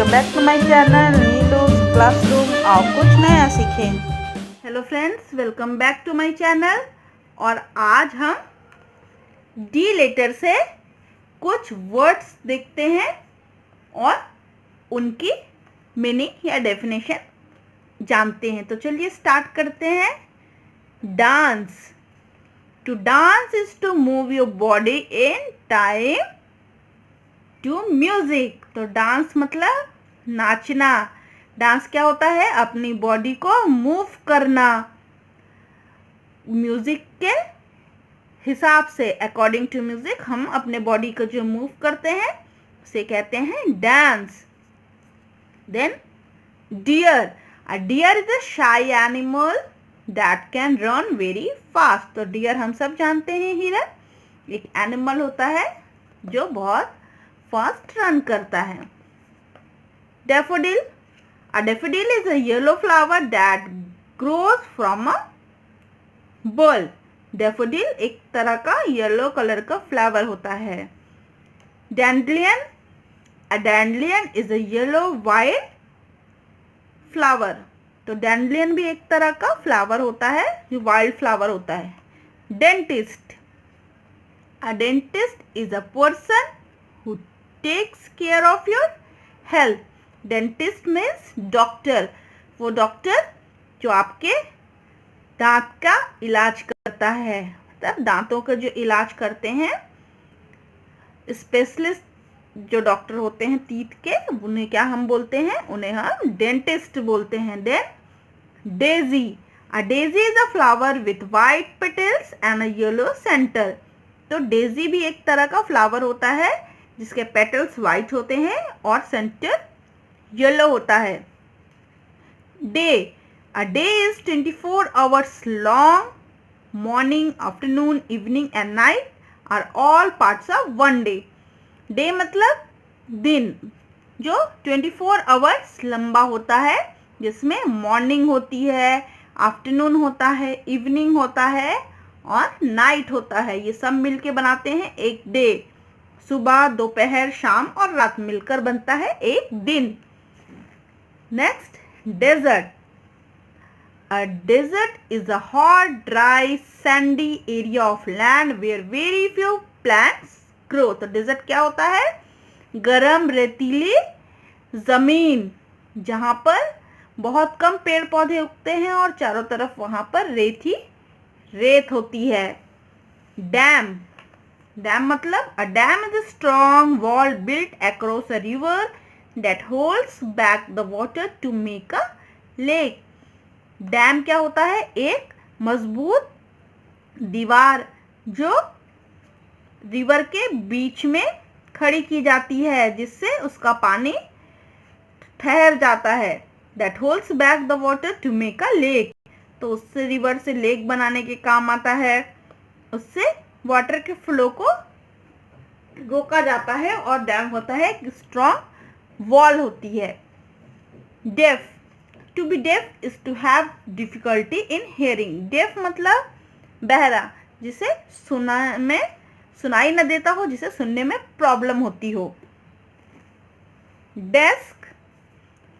Back to my channel Neelu's classroom और कुछ नया सीखें। Hello friends, welcome back to my channel. और आज हम डी लेटर से कुछ वर्ड्स देखते हैं और उनकी मीनिंग या डेफिनेशन जानते हैं। तो चलिए स्टार्ट करते हैं। Dance. To dance is to move your body in time to music. तो डांस मतलब नाचना। डांस क्या होता है? अपनी बॉडी को मूव करना म्यूजिक के हिसाब से। अकॉर्डिंग टू म्यूजिक हम अपने बॉडी को जो मूव करते हैं उसे कहते हैं dance. Then deer. A deer is a shy animal that can run very fast. तो डियर हम सब जानते हैं हिरन एक एनिमल होता है जो बहुत फास्ट रन करता है। Daffodil. A daffodil is a yellow flower that grows from a bulb. Daffodil एक तरह का येलो कलर का फ्लावर होता है। डैंडलियन। A dandelion is a yellow white flower. तो डैंडलियन भी एक तरह का फ्लावर होता है जो वाइल्ड फ्लावर होता है। Dentist. A dentist is a person who takes care of your health. Dentist means doctor. वो डॉक्टर जो आपके दांत का इलाज करता है, मतलब दांतों का जो इलाज करते हैं। स्पेशलिस्ट जो डॉक्टर होते हैं टीथ के, उन्हें क्या हम बोलते हैं? उन्हें हम डेंटिस्ट बोलते हैं। Then daisy. A daisy is a flower with white petals and a yellow centre. तो डेजी भी एक तरह का फ्लावर होता है जिसके पेटल्स वाइट होते हैं और सेंटर येलो होता है। Day. A day is 24 hours long. Morning, afternoon, evening and night are all parts of one day. Day मतलब दिन जो 24 hours लंबा होता है, जिसमें मॉर्निंग होती है, आफ्टरनून होता है, इवनिंग होता है और नाइट होता है। ये सब मिलके बनाते हैं एक डे। सुबह, दोपहर, शाम और रात मिलकर बनता है एक दिन। Next, desert. A desert is a hot, dry, sandy area of land where very few plants grow. तो desert क्या होता है? गरम रेतीली जमीन जहाँ पर बहुत कम पेड़ पौधे उगते हैं और चारों तरफ वहाँ पर रेत ही रेत होती है। डैम। डैम मतलब a dam is a strong wall built across a river that holds back the water to make a lake. Dam क्या होता है? एक मजबूत दीवार जो रिवर के बीच में खड़ी की जाती है जिससे उसका पानी ठहर जाता है। That holds back the water to make a lake. तो उससे रिवर से लेक बनाने के काम आता है। उससे वाटर के फ्लो को रोका जाता है और डैम होता है एक स्ट्रॉन्ग वॉल होती है। Deaf. To be deaf is to have difficulty in hearing. Deaf मतलब बहरा, जिसे सुनाई न देता हो, जिसे सुनने में प्रॉब्लम होती हो। Desk.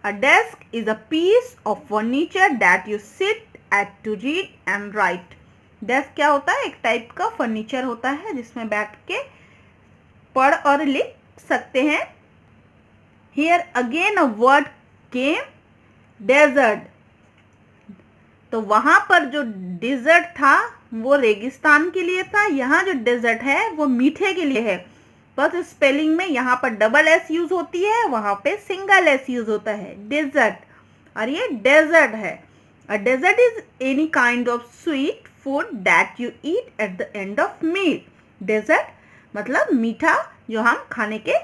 A desk is a piece of furniture that you sit at to read and write. Desk क्या होता है? एक टाइप का फर्नीचर होता है जिसमें बैठ के पढ़ और लिख सकते हैं। Here again a word came, desert. तो वहां पर जो डेजर्ट था वो रेगिस्तान के लिए था। यहाँ जो डेजर्ट है वो मीठे के लिए है। बस स्पेलिंग में यहाँ पर डबल एस यूज होती है, वहां पे सिंगल एस यूज होता है डेजर्ट, और ये डेजर्ट है। A dessert is any kind of sweet food that you eat at the end of meal. Dessert मतलब मीठा जो हम खाने के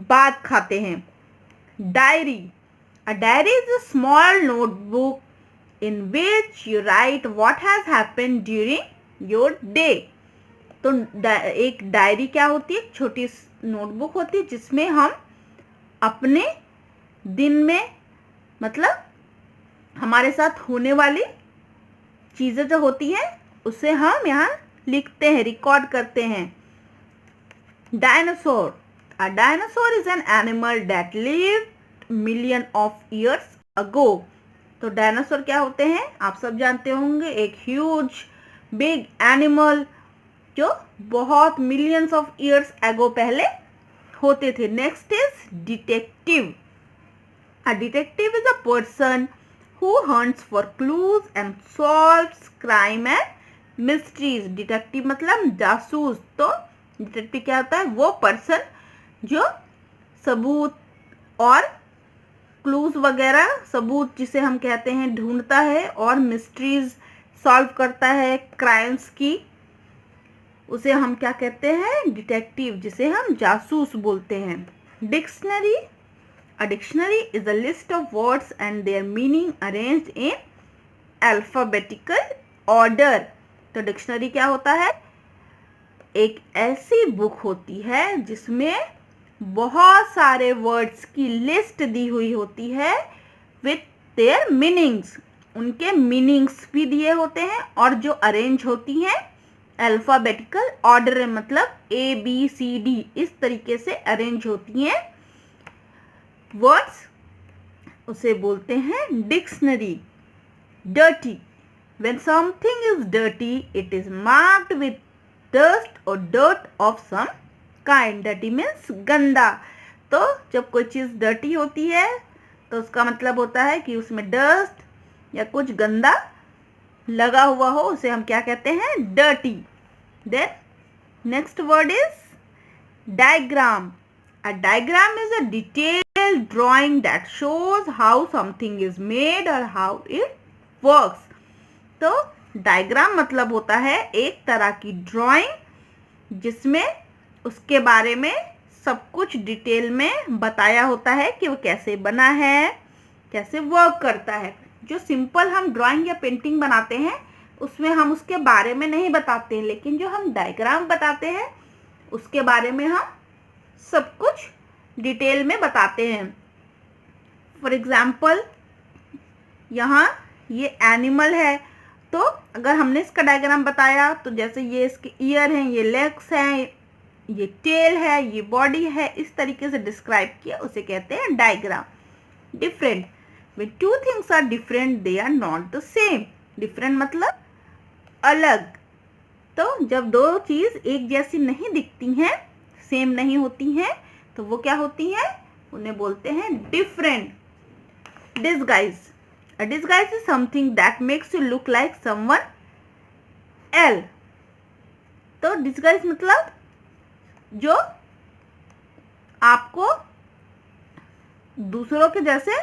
बाद खाते हैं। Diary. A diary is a small notebook in which you write what has happened during your day. तो एक डायरी क्या होती है? एक छोटी नोटबुक होती है जिसमें हम अपने दिन में, मतलब हमारे साथ होने वाली चीज़ें जो होती हैं उसे हम यहाँ लिखते हैं, रिकॉर्ड करते हैं। Dinosaur. A dinosaur is an animal that lived million of years ago. तो डायनासोर क्या होते हैं आप सब जानते होंगे, एक ह्यूज बिग एनिमल जो बहुत मिलियंस ऑफ ईयर्स अगो पहले होते थे। Next is detective. A detective is a person who hunts for clues and solves crime and mysteries। Detective मतलब जासूस। तो डिटेक्टिव क्या होता है, वो पर्सन जो सबूत और क्लूज वगैरह, सबूत जिसे हम कहते हैं ढूंढता है और मिस्ट्रीज सॉल्व करता है क्राइम्स की, उसे हम क्या कहते हैं, डिटेक्टिव, जिसे हम जासूस बोलते हैं। Dictionary. A dictionary is a list of words and their meaning arranged in alphabetical order। तो डिक्शनरी क्या होता है, एक ऐसी बुक होती है जिसमें बहुत सारे वर्ड्स की लिस्ट दी हुई होती है विथ देयर मीनिंग्स, उनके मीनिंग्स भी दिए होते हैं और जो अरेंज होती हैं अल्फाबेटिकल ऑर्डर, मतलब ABCD इस तरीके से अरेंज होती हैं वर्ड्स, उसे बोलते हैं dictionary. Dirty. When something is dirty, it is marked with dust or dirt of some kind। Dirty means गंदा। तो जब कोई चीज़ डर्टी होती है तो उसका मतलब होता है कि उसमें डस्ट या कुछ गंदा लगा हुआ हो, उसे हम क्या कहते हैं, dirty. Then next word is diagram. A diagram is a detailed drawing that shows how something is made or how it works। तो डायग्राम मतलब होता है एक तरह की ड्राइंग जिसमें उसके बारे में सब कुछ डिटेल में बताया होता है कि वो कैसे बना है, कैसे वर्क करता है। जो सिंपल हम ड्राइंग या पेंटिंग बनाते हैं उसमें हम उसके बारे में नहीं बताते हैं, लेकिन जो हम डायग्राम बताते हैं उसके बारे में हम सब कुछ डिटेल में बताते हैं। फॉर एग्जाम्पल यहाँ ये एनिमल है, तो अगर हमने इसका डायग्राम बताया तो जैसे ये इसके ईयर हैं, ये लेग्स हैं, ये टेल है, ये बॉडी है, इस तरीके से डिस्क्राइब किया, उसे कहते हैं diagram. Different. When two things are different they are not the same. Different मतलब अलग। तो जब दो चीज एक जैसी नहीं दिखती हैं, सेम नहीं होती हैं, तो वो क्या होती हैं, उन्हें बोलते हैं different. Disguise. A disguise is something that makes you look like someone else. तो डिस्गाइज मतलब जो आपको दूसरों के जैसे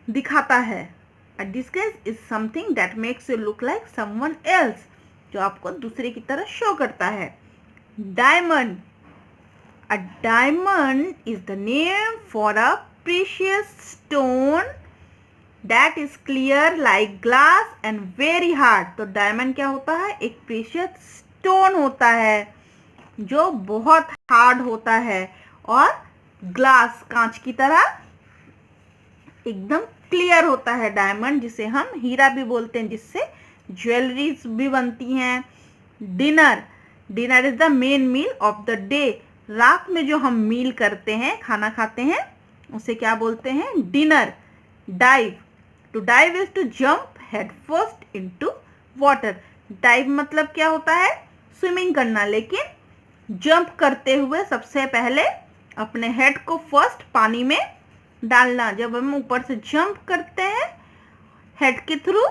दिखाता है। A disguise is something that makes you look like someone else, जो आपको दूसरे की तरह शो करता है। Diamond. A diamond is the name for a precious stone that is clear like glass and very hard। तो डायमंड क्या होता है, एक प्रीशियस स्टोन होता है जो बहुत हार्ड होता है और ग्लास, कांच की तरह एकदम क्लियर होता है डायमंड, जिसे हम हीरा भी बोलते हैं, जिससे ज्वेलरीज भी बनती हैं। Dinner. Dinner is the main meal of the day. रात में जो हम मील करते हैं, खाना खाते हैं, उसे क्या बोलते हैं, dinner. Dive. To dive is to jump head first into water. Dive मतलब क्या होता है, स्विमिंग करना, लेकिन जंप करते हुए सबसे पहले अपने हेड को फर्स्ट पानी में डालना। जब हम ऊपर से जंप करते हैं हेड के थ्रू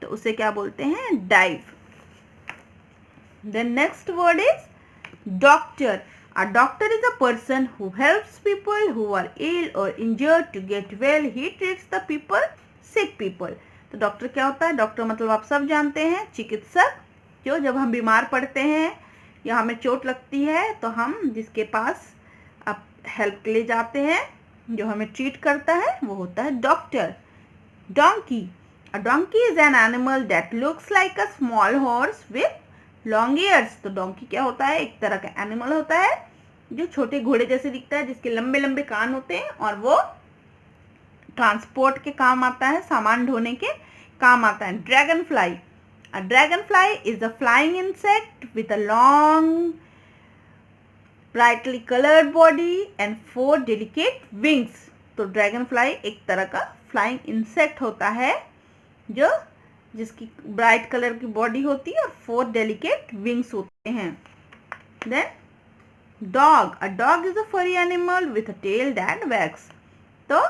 तो उसे क्या बोलते हैं, dive. Then next word is doctor. A doctor is a person who helps people who are ill or injured to get well. He treats the people, sick people। तो doctor क्या होता है, डॉक्टर मतलब आप सब जानते हैं, चिकित्सक, जो जब हम बीमार पड़ते हैं या हमें चोट लगती है तो हम जिसके पास अब हेल्प के लिए जाते हैं, जो हमें ट्रीट करता है, वो होता है doctor. Donkey. A donkey is an animal that looks like a small horse with long years. तो डोंकी क्या होता है, एक तरह का एनिमल होता है जो छोटे घोड़े जैसे दिखता है, जिसके लंबे लंबे कान होते हैं और वो ट्रांसपोर्ट के काम आता है, सामान ढोने के काम आता है। Dragon fly. A dragonfly is a flying insect with a long brightly coloured body and 4 delicate wings. तो ड्रैगन फ्लाई एक तरह का फ्लाइंग इंसेक्ट होता है जो जिसकी ब्राइट कलर की बॉडी होती है और 4 डेलिकेट विंग्स होते हैं। Then dog, a dog is a furry animal with a tail that wags. तो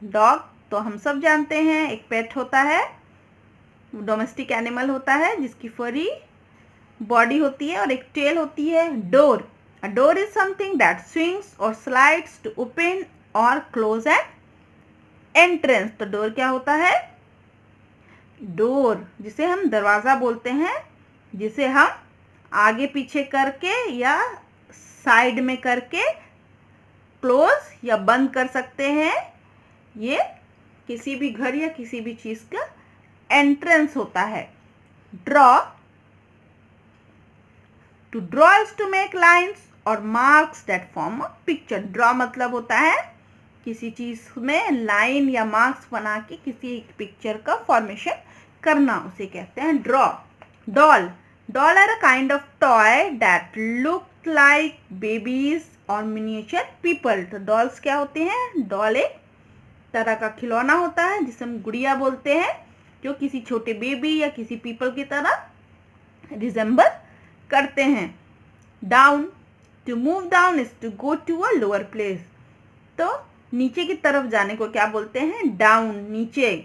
डॉग तो हम सब जानते हैं एक पेट होता है, डोमेस्टिक एनिमल होता है जिसकी फरी बॉडी होती है और एक टेल होती है। Door, a door is something that swings और स्लाइड्स टू ओपन और क्लोज एन एंट्रेंस। तो डोर क्या होता है? डोर जिसे हम दरवाज़ा बोलते हैं, जिसे हम आगे पीछे करके या साइड में करके क्लोज या बंद कर सकते हैं। ये किसी भी घर या किसी भी चीज़ का एंट्रेंस होता है। Draw, to draw is to make lines और marks that form a picture. Draw मतलब होता है किसी चीज़ में लाइन या मार्क्स बना के किसी एक पिक्चर का फॉर्मेशन करना, उसे कहते हैं draw. Doll, doll are a kind of toy that look like babies और मिनिएचर पीपल। तो डॉल्स क्या होते हैं? डॉल एक तरह का खिलौना होता है जिसे हम गुड़िया बोलते हैं, जो किसी छोटे बेबी या किसी पीपल की तरह रिजेंबल करते हैं। Down, to move down is to go to a lower place. तो नीचे की तरफ जाने को क्या बोलते हैं? डाउन, नीचे,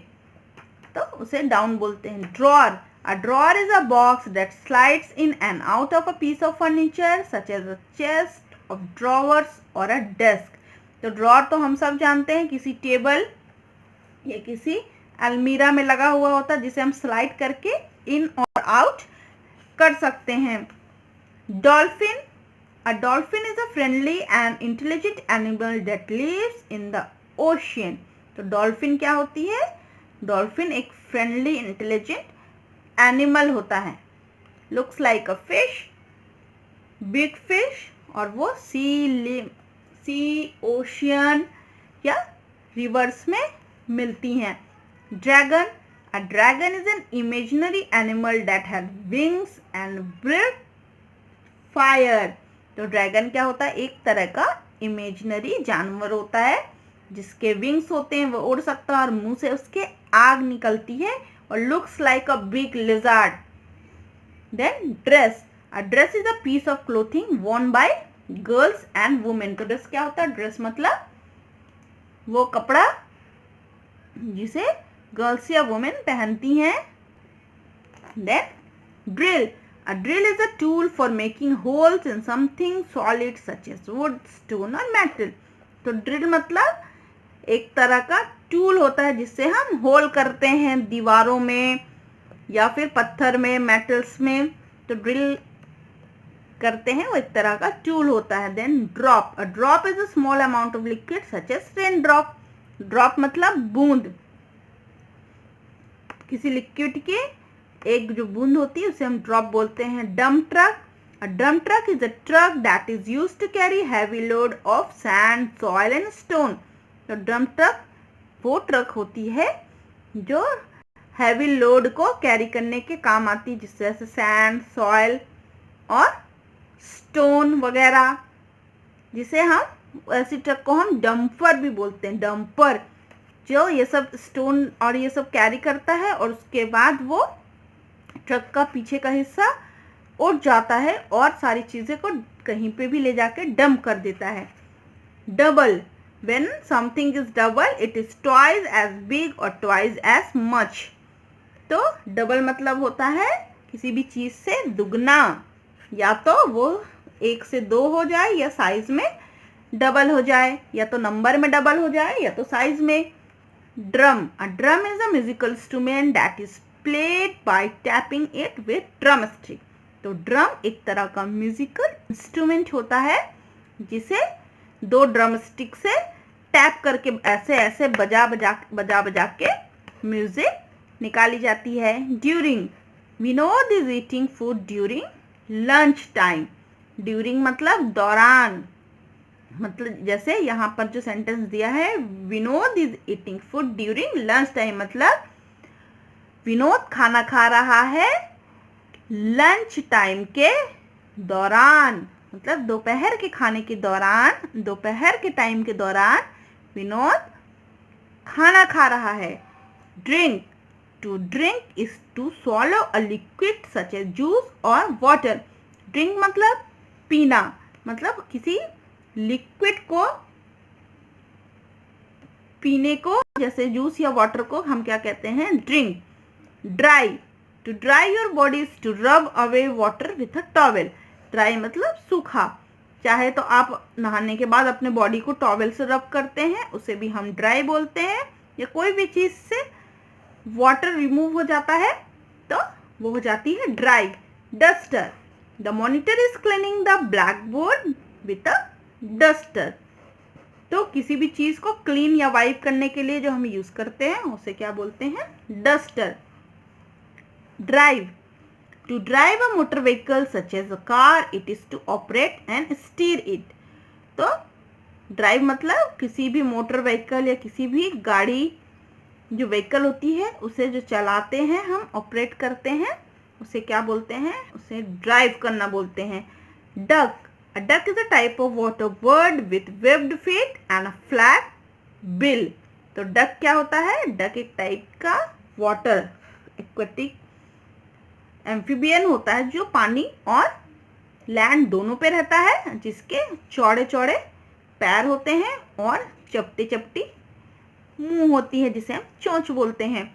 तो उसे डाउन बोलते हैं। Drawer, a drawer is a box that slides in and out of a piece of furniture such as a chest of drawers और अ डेस्क। तो ड्रॉर तो हम सब जानते हैं किसी टेबल या किसी अलमीरा में लगा हुआ होता है जिसे हम स्लाइड करके इन और आउट कर सकते हैं। Dolphin, a dolphin is a friendly and intelligent animal that lives in the ocean। तो डॉल्फिन क्या होती है? डॉल्फिन एक फ्रेंडली इंटेलिजेंट एनिमल होता है। Looks like a fish, big fish, और वो सी ओशियन या रिवर्स में मिलती हैं। Dragon, a dragon is an imaginary animal that has wings and breathe fire. तो ड्रैगन क्या होता है? एक तरह का इमेजिनरी जानवर होता है जिसके विंग्स होते हैं, वो उड़ सकता है और मुंह से उसके आग निकलती है और looks like a big lizard. Then dress, a dress is a piece of clothing worn by girls and women. तो ड्रेस क्या होता है? ड्रेस मतलब वो कपड़ा जिसे गर्ल्स या वुमेन पहनती हैं। Then drill, a drill is a tool for making holes in something solid such as wood, stone or metal। तो ड्रिल मतलब एक तरह का टूल होता है जिससे हम होल करते हैं दीवारों में या फिर पत्थर में, मेटल्स में। तो ड्रिल करते हैं, वो एक तरह का टूल होता है। Then drop, a drop is a small amount of liquid such as rain drop. Drop मतलब बूंद, किसी लिक्विड की एक जो बूंद होती है उसे हम ड्रॉप बोलते हैं। Dump truck, a dump truck is a truck that is used to carry heavy load of sand, soil and stone. तो डंप ट्रक वो ट्रक होती है जो हैवी लोड को कैरी करने के काम आती है, जिससे जैसे सैंड, सॉइल और स्टोन वगैरह, जिसे हम ऐसी ट्रक को हम डंपर भी बोलते हैं। डंपर जो ये सब स्टोन और ये सब कैरी करता है और उसके बाद वो ट्रक का पीछे का हिस्सा उठ जाता है और सारी चीज़ें को कहीं पे भी ले जाके डंप कर देता है। Double, when something is double it is twice as big और ट्वाइस एज मच। तो डबल मतलब होता है किसी भी चीज़ से दुगना, या तो वो 1 से 2 हो जाए या साइज में डबल हो जाए, या तो नंबर में डबल हो जाए या तो साइज में। Drum, a drum is a musical instrument that is played by tapping it with drumstick। तो ड्रम एक तरह का म्यूजिकल इंस्ट्रूमेंट होता है जिसे 2 ड्रमस्टिक से टैप करके ऐसे ऐसे बजा बजा के म्यूजिक निकाली जाती है। During, Vinod is eating food during lunch time. During मतलब दौरान, मतलब जैसे यहाँ पर जो सेंटेंस दिया है, Vinod is eating food during lunch time, मतलब विनोद खाना खा रहा है लंच टाइम के दौरान। मतलब दोपहर के खाने के दौरान, दोपहर के टाइम के दौरान विनोद खाना खा रहा है। Drink, to drink is to swallow a liquid such as juice or water. Drink मतलब पीना, मतलब किसी लिक्विड को पीने को, जैसे जूस या वाटर को हम क्या कहते हैं, drink. Dry, to dry your body is to rub away water with a towel. Dry मतलब सूखा, चाहे तो आप नहाने के बाद अपने बॉडी को टॉवेल से रब करते हैं, उसे भी हम ड्राई बोलते हैं। या कोई भी चीज से वाटर रिमूव हो जाता है तो वो हो जाती है dry. Duster, the monitor is cleaning the black board with a duster. तो किसी भी चीज को क्लीन या वाइप करने के लिए जो हम यूज करते हैं उसे क्या बोलते हैं, duster. Drive, to drive a motor vehicle such as a car, it is to operate and steer it. तो ड्राइव मतलब किसी भी मोटर व्हीकल या किसी भी गाड़ी जो व्हीकल होती है उसे जो चलाते हैं हम, ऑपरेट करते हैं, उसे क्या बोलते हैं, उसे ड्राइव करना बोलते हैं। Duck, a duck is a type of water bird with webbed feet and a flat bill. तो डक क्या होता है, डक एक टाइप का वाटर एक्वेटिक एम्फीबियन होता है जो पानी और लैंड दोनों पे रहता है, जिसके चौड़े चौड़े पैर होते हैं और चपटी चपटी मुंह होती है जिसे हम चोंच बोलते हैं।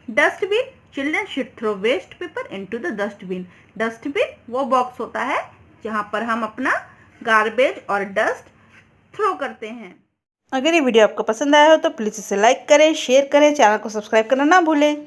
Dustbin, children should throw waste paper into the dustbin. Dustbin वो बॉक्स होता है जहाँ पर हम अपना गार्बेज और डस्ट थ्रो करते हैं। अगर ये वीडियो आपको पसंद आया हो तो प्लीज़ इसे लाइक करें, शेयर करें, चैनल को सब्सक्राइब करना ना भूलें।